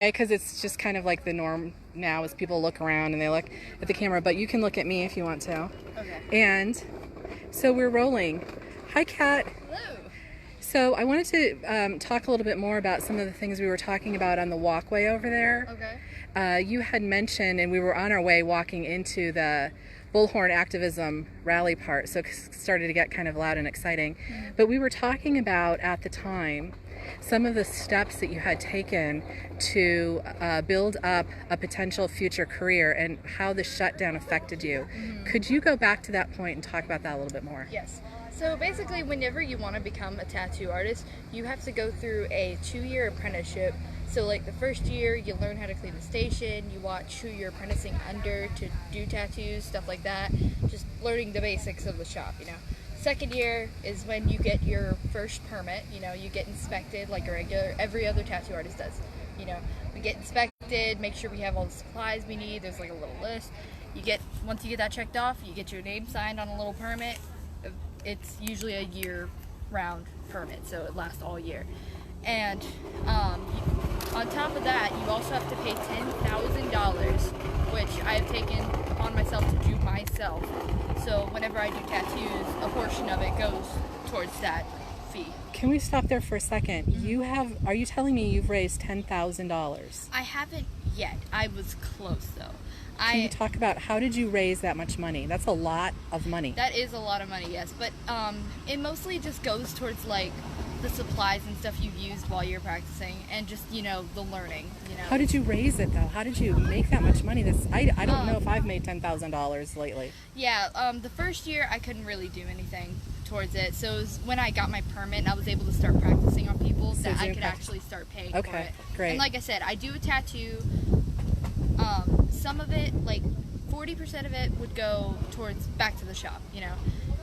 Because it's just kind of like the norm now is people look around and they look at the camera, but you can look at me if you want to. Okay. And so we're rolling. Hi, Kat. Hello. So I wanted to talk a little bit more about some of the things we were talking about on the walkway over there. Okay. You had mentioned, and we were on our way walking into the Bullhorn activism rally part, so it started to get kind of loud and exciting. Mm-hmm. But we were talking about, at the time, some of the steps that you had taken to build up a potential future career and how the shutdown affected you. Mm-hmm. Could you go back to that point and talk about that a little bit more? Yes. So basically, whenever you want to become a tattoo artist, you have to go through a 2-year apprenticeship. So like the first year, you learn how to clean the station, you watch who you're apprenticing under to do tattoos, stuff like that, just learning the basics of the shop, you know. Second year is when you get your first permit, you know, you get inspected like every other tattoo artist does. You know, we get inspected, make sure we have all the supplies we need, there's like a little list. Once you get that checked off, you get your name signed on a little permit. It's usually a year-round permit, so it lasts all year. And on top of that, you also have to pay $10,000, which I have taken on myself to do myself. So whenever I do tattoos, a portion of it goes towards that fee. Can we stop there for a second? Mm-hmm. Are you telling me you've raised $10,000? I haven't yet. I was close though. Can you talk about how did you raise that much money? That's a lot of money. That is a lot of money, yes. But it mostly just goes towards like the supplies and stuff you've used while you're practicing and just, you know, the learning, you know. How did you raise it though? How did you make that much money? I don't know if I've made $10,000 lately. Yeah, the first year I couldn't really do anything towards it. So it was when I got my permit and I was able to start practicing on people that I could actually start paying for it. Okay, great. And like I said, I do a tattoo. Some of it, like 40% of it would go towards back to the shop, you know.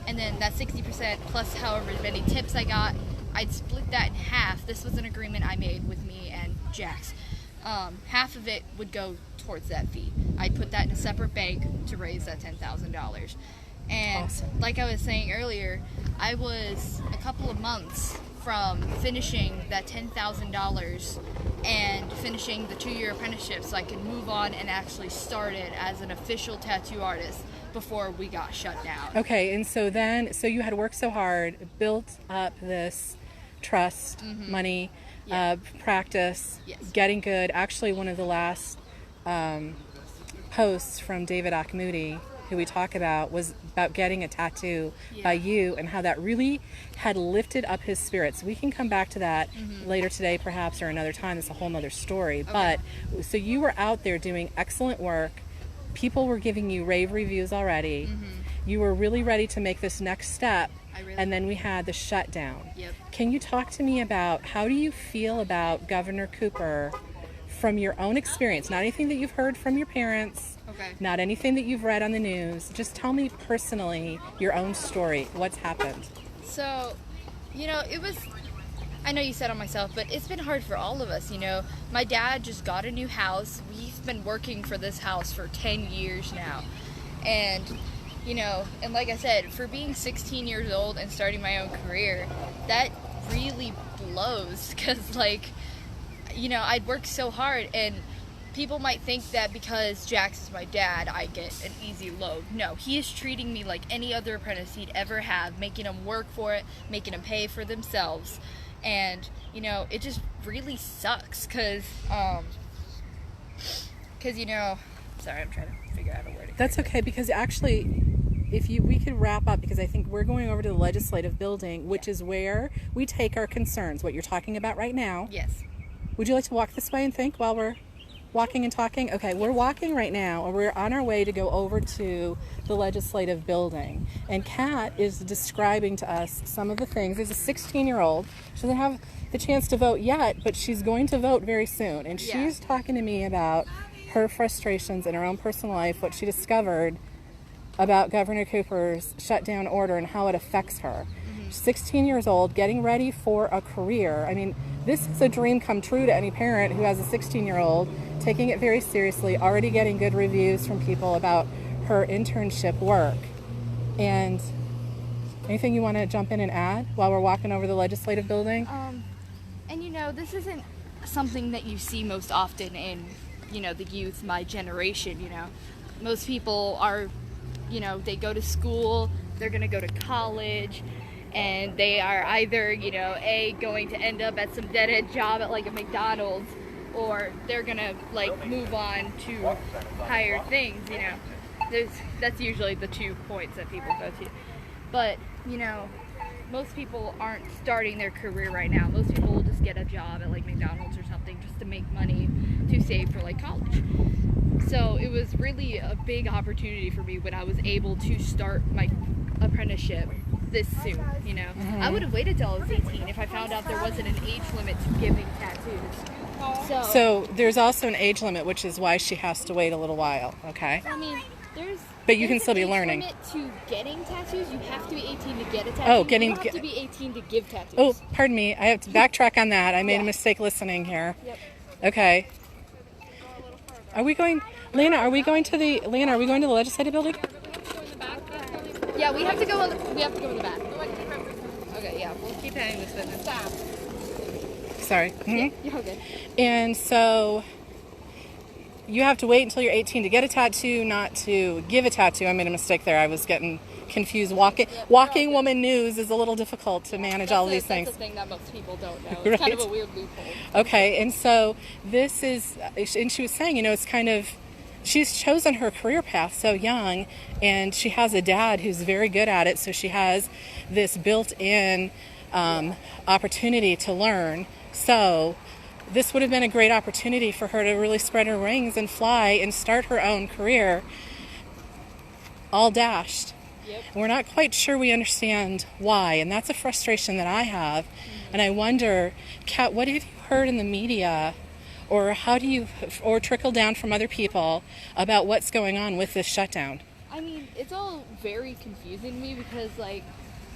And then that 60% plus however many tips I got, I'd split that in half. This was an agreement I made with me and Jax. Half of it would go towards that fee. I'd put that in a separate bank to raise that $10,000. And awesome. Like I was saying earlier, I was a couple of months from finishing that $10,000 and finishing the 2-year apprenticeship so I could move on and actually start it as an official tattoo artist before we got shut down. Okay, and so you had worked so hard, built up this trust, money, practice, yes. Getting good. Actually, one of the last posts from David Akmoudi, who we talk about, was about getting a tattoo by you and how that really had lifted up his spirits. We can come back to that later today perhaps or another time. It's a whole nother story. Okay. But so you were out there doing excellent work. People were giving you rave reviews already. You were really ready to make this next step. And then we had the shutdown. Yep. Can you talk to me about how do you feel about Governor Cooper from your own experience? Not anything that you've heard from your parents. Okay. Not anything that you've read on the news. Just tell me personally your own story. What's happened? So, you know, I know you said on myself, but it's been hard for all of us, you know. My dad just got a new house. We've been working for this house for 10 years now. And, you know, and like I said, for being 16 years old and starting my own career, that really blows because, like, you know, I'd worked so hard and people might think that because Jax is my dad, I get an easy load. No, he is treating me like any other apprentice he'd ever have, making them work for it, making them pay for themselves. And, you know, it just really sucks because, you know, sorry, I'm trying to figure out a word. That's okay, because actually, we could wrap up, because I think we're going over to the legislative building, which is where we take our concerns, what you're talking about right now. Yes. Would you like to walk this way and think while we're walking and talking? Okay, we're walking right now, and we're on our way to go over to the legislative building. And Kat is describing to us some of the things. There's a 16-year-old. She doesn't have the chance to vote yet, but she's going to vote very soon. And she's talking to me about her frustrations in her own personal life, what she discovered about Governor Cooper's shutdown order and how it affects her. 16 years old, getting ready for a career. I mean, this is a dream come true to any parent who has a 16-year-old, taking it very seriously, already getting good reviews from people about her internship work. And anything you want to jump in and add while we're walking over the legislative building? And you know, this isn't something that you see most often in, the youth, my generation, Most people are, they go to school, they're going to go to college, and they are either, going to end up at some dead-end job at like a McDonald's, or they're going to like move on to higher things, That's usually the 2 points that people go to. But, most people aren't starting their career right now. Most people will just get a job at like McDonald's or something just to make money to save for like college. So it was really a big opportunity for me when I was able to start my apprenticeship this soon, Mm-hmm. I would have waited till I was 18 if I found out there wasn't an age limit to giving tattoos. So there's also an age limit, which is why she has to wait a little while, okay? I mean, But you can there's still be an age learning. limit to getting tattoos. You have to be 18 to get a tattoo. Oh, you don't have to be 18 to give tattoos. Oh, pardon me. I have to backtrack on that. I made a Yeah. mistake listening here. Yep. Okay. Are we going, Lena? Are we going to the legislative building? Yeah, we have to go in the back. Okay, yeah, we'll keep heading this way. Stop. Sorry. Mhm. You're okay. And so you have to wait until you're 18 to get a tattoo, not to give a tattoo. I made a mistake there. I was getting confused. Walking woman news is a little difficult to manage all of these things. That's the thing that most people don't know. It's kind of Right. a weird loophole. Okay, and so this is, and she was saying, it's kind of, she's chosen her career path so young, and she has a dad who's very good at it, so she has this built-in opportunity to learn. So this would have been a great opportunity for her to really spread her wings and fly and start her own career, all dashed. Yep. And we're not quite sure we understand why, and that's a frustration that I have. And I wonder, Kat, what have you heard in the media, or how do you, or trickle down from other people about what's going on with this shutdown? I mean, it's all very confusing to me because, like,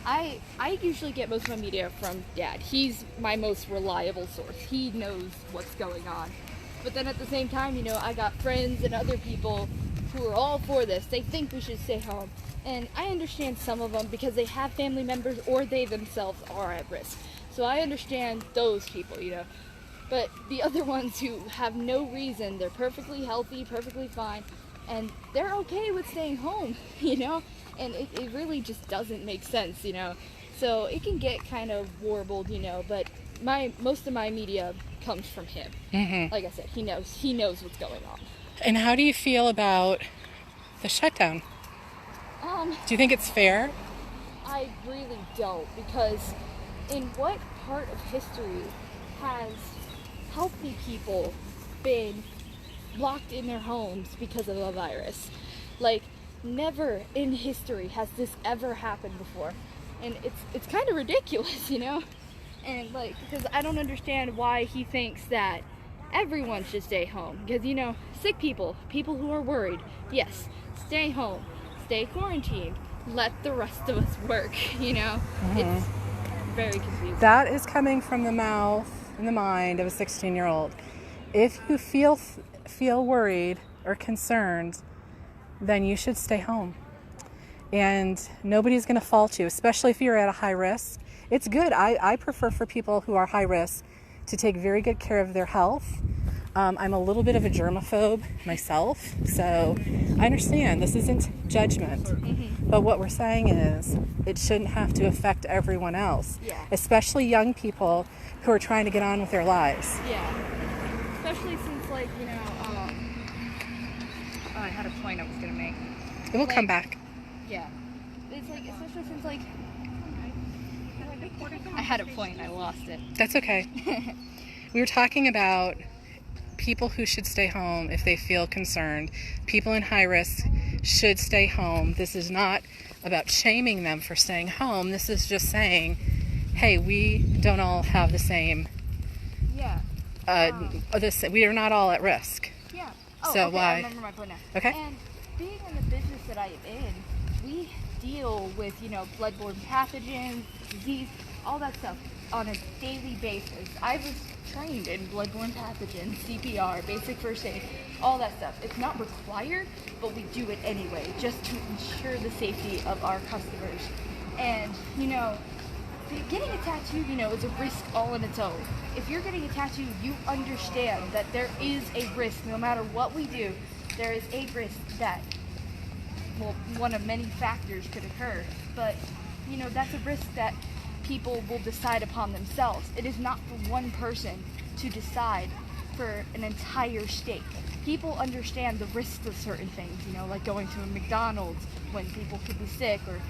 I usually get most of my media from Dad. He's my most reliable source. He knows what's going on. But then at the same time, I got friends and other people who are all for this. They think we should stay home. And I understand some of them because they have family members or they themselves are at risk. So I understand those people, But the other ones who have no reason, they're perfectly healthy, perfectly fine, and they're okay with staying home, And it really just doesn't make sense, So it can get kind of warbled, but most of my media comes from him. Mm-hmm. Like I said, he knows what's going on. And how do you feel about the shutdown? Do you think it's fair? I really don't, because in what part of history has healthy people been locked in their homes because of a virus? Like, never in history has this ever happened before. And it's kind of ridiculous, And, like, because I don't understand why he thinks that everyone should stay home. Because, sick people who are worried, yes, stay home, stay quarantined, let the rest of us work, Mm-hmm. It's very confusing. That is coming from the mouth and the mind of a 16-year-old. If you feel worried or concerned, then you should stay home. And nobody's going to fault you, especially if you're at a high risk. It's good. I prefer for people who are high risk to take very good care of their health. I'm a little bit of a germaphobe myself, so I understand this isn't judgment. Mm-hmm. But what we're saying is it shouldn't have to affect everyone else, Yeah. especially young people who are trying to get on with their lives. Yeah. Especially since, like, I had a point I was going to make. It will come back. Yeah. It's like, especially since, like, I had a point, I lost it. That's okay. We were talking about people who should stay home if they feel concerned. People in high risk should stay home. This is not about shaming them for staying home. This is just saying, hey, we don't all have the same, Yeah. we are not all at risk. Yeah. Oh, So okay, why? I remember my point now. Okay. And being in the business that I am in, we deal with, bloodborne pathogens, disease, all that stuff on a daily basis. I was trained in bloodborne pathogens, CPR, basic first aid, all that stuff. It's not required, but we do it anyway, just to ensure the safety of our customers. And, getting a tattoo, is a risk all on its own. If you're getting a tattoo, you understand that there is a risk. No matter what we do, there is a risk that, well, one of many factors could occur. But, that's a risk that people will decide upon themselves. It is not for one person to decide for an entire state. People understand the risks of certain things, like going to a McDonald's when people could be sick, or,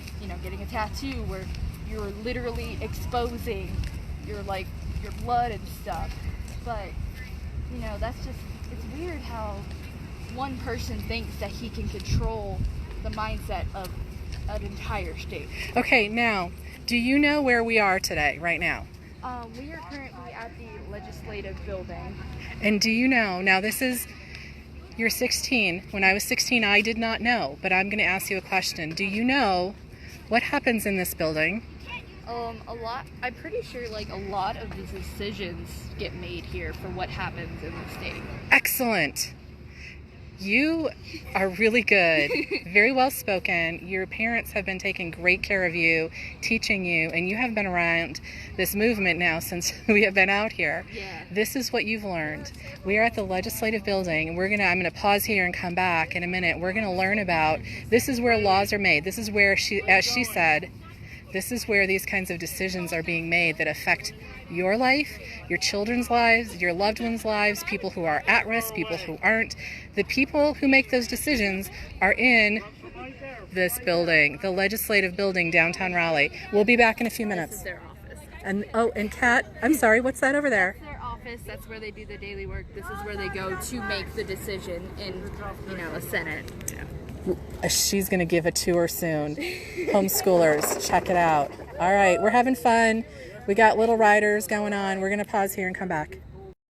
getting a tattoo where you're literally exposing your blood and stuff. But, it's weird how one person thinks that he can control the mindset of an entire state. Okay, now, do you know where we are today, right now? We are currently at the legislative building. And do you know, now you're 16. When I was 16, I did not know, but I'm going to ask you a question. Do you know what happens in this building? I'm pretty sure a lot of the decisions get made here for what happens in the state. Excellent. You are really good, very well spoken. Your parents have been taking great care of you, teaching you, and you have been around this movement now since we have been out here. Yeah. This is what you've learned. We are at the legislative building, and I'm gonna pause here and come back in a minute. We're gonna learn about, this is where laws are made. This is where, as she said, this is where these kinds of decisions are being made that affect your life, your children's lives, your loved ones' lives, people who are at risk, people who aren't. The people who make those decisions are in this building, the legislative building, downtown Raleigh. We'll be back in a few minutes. This is their office. And Kat, I'm sorry, what's that over there? That's their office. That's where they do the daily work. This is where they go to make the decision in, a Senate. She's going to give a tour soon. Homeschoolers, check it out. All right, we're having fun. We got little riders going on. We're going to pause here and come back.